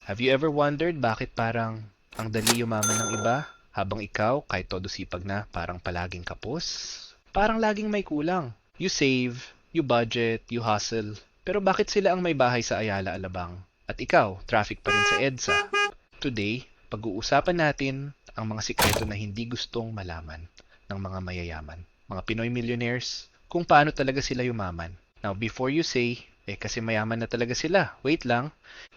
Have you ever wondered bakit parang ang dali yumaman ng iba, habang ikaw, kahit todo sipag na, parang palaging kapos? Parang laging may kulang. You save, you budget, you hustle, pero bakit sila ang may bahay sa Ayala Alabang? At ikaw, traffic pa rin sa EDSA. Today, pag-uusapan natin ang mga sikreto na hindi gustong malaman ng mga mayayaman, mga Pinoy millionaires, kung paano talaga sila yumaman. Now, before you say, kasi mayaman na talaga sila, wait lang,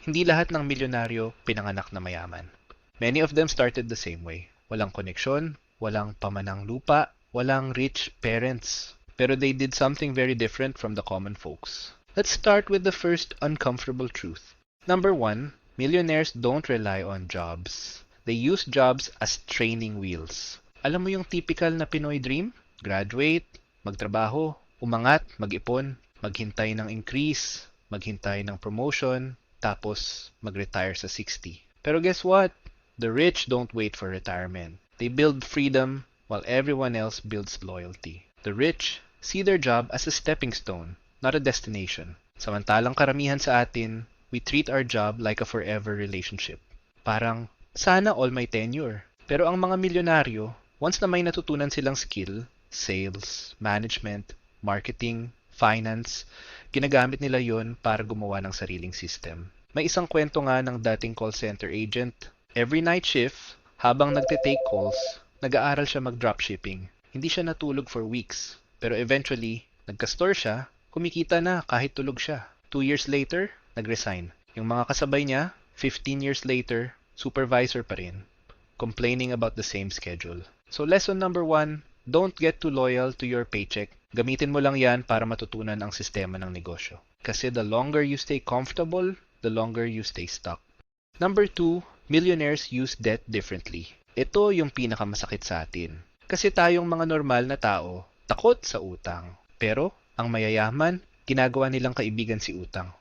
hindi lahat ng milyonaryo pinanganak na mayaman. Many of them started the same way. Walang koneksyon, walang pamanang lupa, walang rich parents. Pero they did something very different from the common folks. Let's start with the first uncomfortable truth. Number 1, millionaires don't rely on jobs. They use jobs as training wheels. Alam mo yung typical na Pinoy dream? Graduate, magtrabaho, umangat, mag-ipon, maghintay ng increase, maghintay ng promotion, tapos mag-retire sa 60. Pero guess what? The rich don't wait for retirement. They build freedom while everyone else builds loyalty. The rich see their job as a stepping stone, not a destination. Samantalang karamihan sa atin, we treat our job like a forever relationship. Parang, sana all my tenure. Pero ang mga milyonaryo, once na may natutunan silang skill, sales, management, marketing, finance, ginagamit nila yon para gumawa ng sariling system. May isang kwento nga ng dating call center agent. Every night shift, habang nagte-take calls, nag-aaral siya mag-dropshipping. Hindi siya natulog for weeks. Pero eventually, nagka-store siya, kumikita na kahit tulog siya. 2 years later, nag-resign. Yung mga kasabay niya, 15 years later, supervisor pa rin, complaining about the same schedule. So lesson number 1, don't get too loyal to your paycheck. Gamitin mo lang yan para matutunan ang sistema ng negosyo. Kasi the longer you stay comfortable, the longer you stay stuck. Number 2, millionaires use debt differently. Ito yung pinakamasakit sa atin. Kasi tayong mga normal na tao, takot sa utang. Pero, ang mayayaman, ginagawa nilang kaibigan si utang.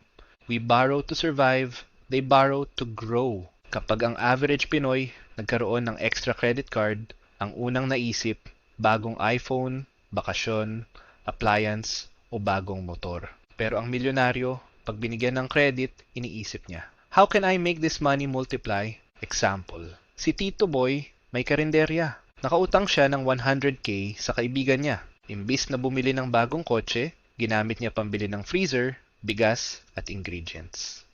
We borrow to survive, they borrow to grow. Kapag ang average Pinoy nagkaroon ng extra credit card, ang unang naisip, bagong iPhone, bakasyon, appliance, o bagong motor. Pero ang milyonaryo, pag binigyan ng credit, iniisip niya, how can I make this money multiply? Example, si Tito Boy may karinderya. Nakautang siya ng 100k sa kaibigan niya. Imbis na bumili ng bagong kotse, ginamit niya pambili ng freezer, bigas, at ingredients.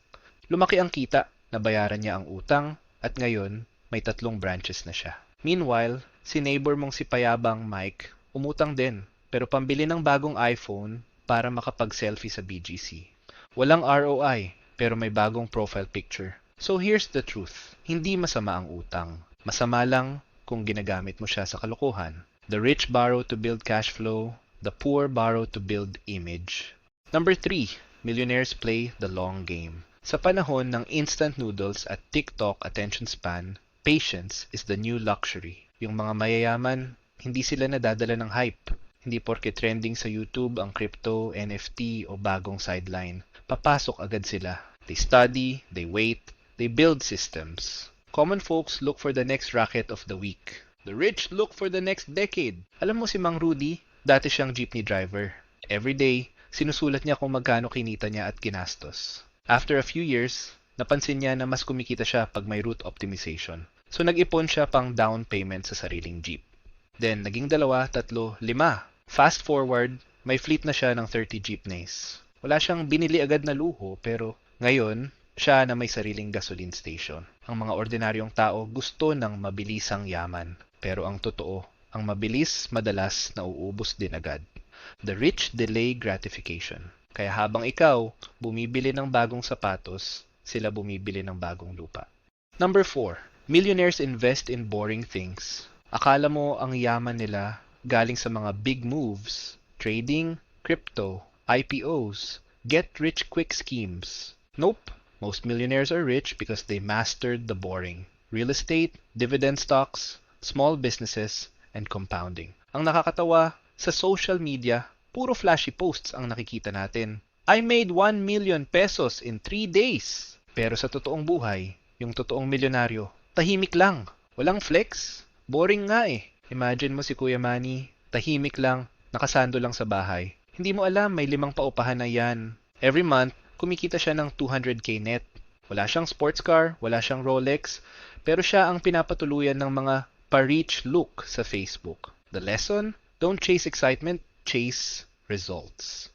Lumaki ang kita, nabayaran niya ang utang, at ngayon, may 3 branches na siya. Meanwhile, si neighbor mong si Payabang Mike, umutang din, pero pambili ng bagong iPhone para makapag-selfie sa BGC. Walang ROI, pero may bagong profile picture. So here's the truth, hindi masama ang utang. Masama lang kung ginagamit mo siya sa kalokohan. The rich borrow to build cash flow, the poor borrow to build image. Number 3, millionaires play the long game. Sa panahon ng instant noodles at TikTok attention span, patience is the new luxury. Yung mga mayayaman, hindi sila nadadala ng hype. Hindi porke trending sa YouTube ang crypto, NFT o bagong sideline. Papasok agad sila. They study, they wait, they build systems. Common folks look for the next racket of the week. The rich look for the next decade. Alam mo si Mang Rudy, dati siyang jeepney driver. Every day, sinusulat niya kung magkano kinita niya at ginastos. After a few years, napansin niya na mas kumikita siya pag may route optimization. So nag-ipon siya pang down payment sa sariling jeep. Then, naging 2, 3, 5. Fast forward, may fleet na siya ng 30 jeepneys. Wala siyang binili agad na luho, pero ngayon, siya na may sariling gasoline station. Ang mga ordinaryong tao gusto ng mabilisang yaman. Pero ang totoo, ang mabilis madalas nauubos din agad. The rich delay gratification. Kaya habang ikaw bumibili ng bagong sapatos, sila bumibili ng bagong lupa. Number 4, millionaires invest in boring things. Akala mo ang yaman nila galing sa mga big moves, trading, crypto, IPOs, get-rich-quick schemes. Nope, most millionaires are rich because they mastered the boring. Real estate, dividend stocks, small businesses, and compounding. Ang nakakatawa, sa social media, puro flashy posts ang nakikita natin. I made 1 million pesos in 3 days. Pero sa totoong buhay, yung totoong milyonaryo, tahimik lang. Walang flex. Boring nga eh. Imagine mo si Kuya Manny, tahimik lang, nakasando lang sa bahay. Hindi mo alam may 5 paupahan na yan. Every month, kumikita siya ng 200k net. Wala siyang sports car, wala siyang Rolex, pero siya ang pinapatuluyan ng mga pa-reach look sa Facebook. The lesson? Don't chase excitement, chase results.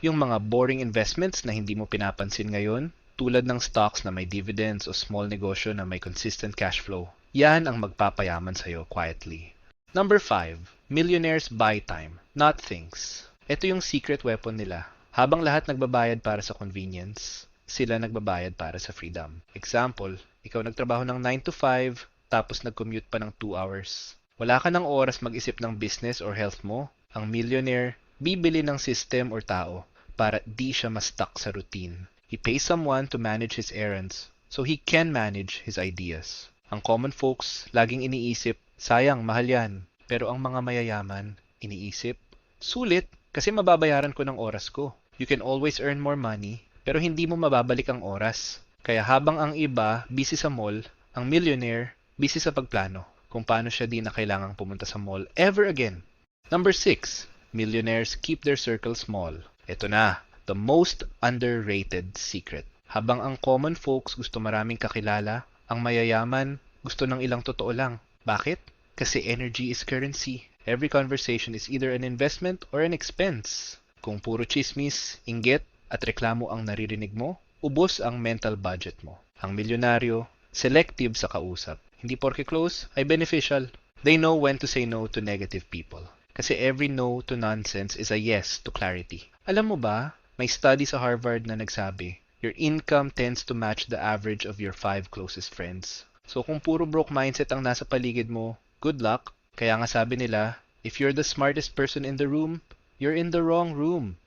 Yung mga boring investments na hindi mo pinapansin ngayon, tulad ng stocks na may dividends o small negosyo na may consistent cash flow, yan ang magpapayaman sa'yo quietly. Number 5. Millionaires buy time, not things. Ito yung secret weapon nila. Habang lahat nagbabayad para sa convenience, sila nagbabayad para sa freedom. Example, ikaw nagtrabaho ng 9 to 5, tapos nag-commute pa ng 2 hours. Wala ka ng oras mag-isip ng business or health mo. Ang millionaire, bibili ng system or tao para di siya ma-stuck sa routine. He pays someone to manage his errands so he can manage his ideas. Ang common folks, laging iniisip, sayang, mahal yan. Pero ang mga mayayaman, iniisip, sulit kasi mababayaran ko ng oras ko. You can always earn more money, pero hindi mo mababalik ang oras. Kaya habang ang iba busy sa mall, ang millionaire busy sa pagplano kung paano siya di na kailangang pumunta sa mall ever again. Number 6. Millionaires keep their circle small. Ito na, the most underrated secret. Habang ang common folks gusto maraming kakilala, ang mayayaman gusto ng ilang totoo lang. Bakit? Kasi energy is currency. Every conversation is either an investment or an expense. Kung puro chismis, inggit, at reklamo ang naririnig mo, ubos ang mental budget mo. Ang milyonaryo, selective sa kausap. Hindi porke close ay beneficial. They know when to say no to negative people. Kasi every no to nonsense is a yes to clarity. Alam mo ba, may study sa Harvard na nagsabi, your income tends to match the average of your 5 closest friends. So kung puro broke mindset ang nasa paligid mo, good luck. Kaya nga sabi nila, if you're the smartest person in the room, you're in the wrong room.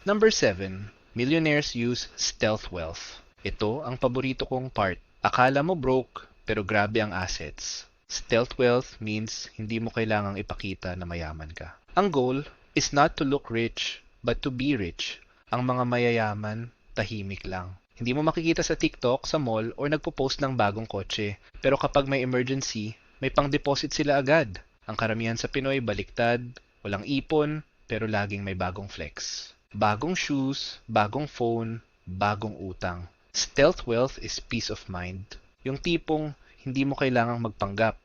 Number 7. Millionaires use stealth wealth. Ito ang paborito kong part. Akala mo broke, pero grabe ang assets. Stealth wealth means hindi mo kailangang ipakita na mayaman ka. Ang goal is not to look rich, but to be rich. Ang mga mayayaman, tahimik lang. Hindi mo makikita sa TikTok, sa mall, or nagpo-post ng bagong kotse. Pero kapag may emergency, may pang-deposit sila agad. Ang karamihan sa Pinoy baliktad, walang ipon, pero laging may bagong flex. Bagong shoes, bagong phone, bagong utang. Stealth wealth is peace of mind. Yung tipong hindi mo kailangang magpanggap.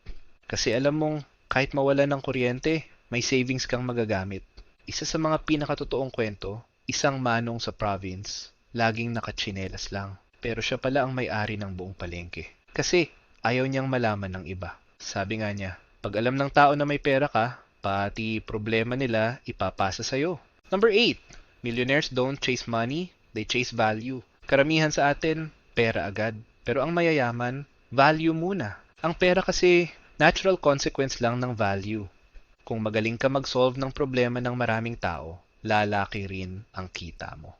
Kasi alam mong kahit mawala ng kuryente, may savings kang magagamit. Isa sa mga pinakatotoong kwento, isang manong sa province, laging nakatsinelas lang. Pero siya pala ang may-ari ng buong palengke. Kasi ayaw niyang malaman ng iba. Sabi nga niya, pag alam ng tao na may pera ka, pati problema nila ipapasa sa'yo. Number 8. Millionaires don't chase money, they chase value. Karamihan sa atin, pera agad. Pero ang mayayaman, value muna. Ang pera kasi, natural consequence lang ng value. Kung magaling ka mag-solve ng problema ng maraming tao, lalaki rin ang kita mo.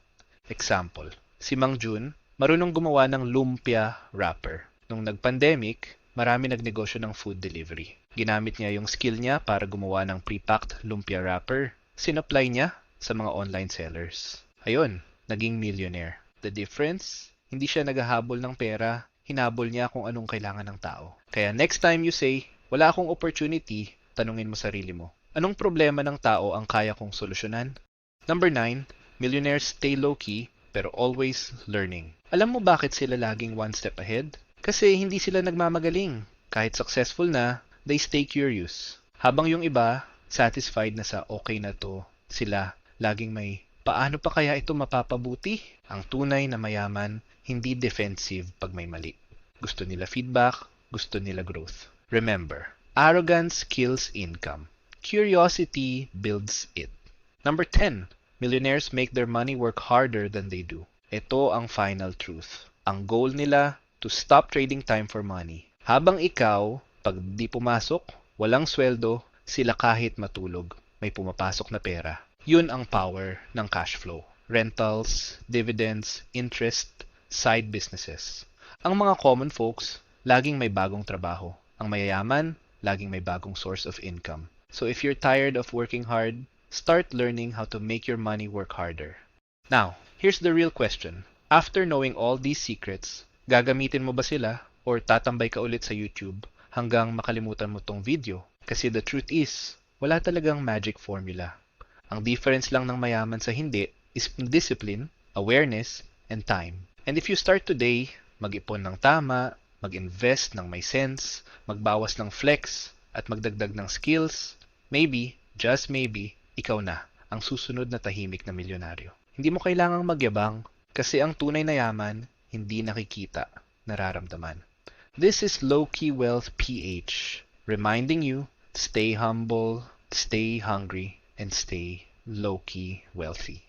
Example, si Mang Jun, marunong gumawa ng lumpia wrapper. Nung nag-pandemic, marami nagnegosyo ng food delivery. Ginamit niya yung skill niya para gumawa ng pre-packed lumpia wrapper. Sinapply niya sa mga online sellers. Ayun, naging millionaire. The difference, hindi siya naghahabol ng pera, hinabol niya kung anong kailangan ng tao. Kaya next time you say, wala akong opportunity, tanungin mo sarili mo, anong problema ng tao ang kaya kong solusyonan? Number 9, millionaires stay low-key pero always learning. Alam mo bakit sila laging one step ahead? Kasi hindi sila nagmamagaling. Kahit successful na, they stay curious. Habang yung iba, satisfied na sa okay na to, sila laging may, paano pa kaya ito mapapabuti? Ang tunay na mayaman, hindi defensive pag may mali. Gusto nila feedback, gusto nila growth. Remember, arrogance kills income. Curiosity builds it. Number 10. Millionaires make their money work harder than they do. Ito ang final truth. Ang goal nila, to stop trading time for money. Habang ikaw, pag di pumasok, walang sweldo, sila kahit matulog, may pumapasok na pera. Yun ang power ng cash flow. Rentals, dividends, interest, side businesses. Ang mga common folks, laging may bagong trabaho. Ang mayayaman, laging may bagong source of income. So if you're tired of working hard, start learning how to make your money work harder. Now, here's the real question. After knowing all these secrets, gagamitin mo ba sila or tatambay ka ulit sa YouTube hanggang makalimutan mo tong video? Kasi the truth is, wala talagang magic formula. Ang difference lang ng mayaman sa hindi is discipline, awareness, and time. And if you start today, mag-ipon ng tama, mag-invest ng may sense, magbawas ng flex, at magdagdag ng skills, maybe, just maybe, ikaw na ang susunod na tahimik na milyonaryo. Hindi mo kailangang magyabang kasi ang tunay na yaman hindi nakikita, nararamdaman. This is Low-Key Wealth PH, reminding you to stay humble, stay hungry, and stay low-key wealthy.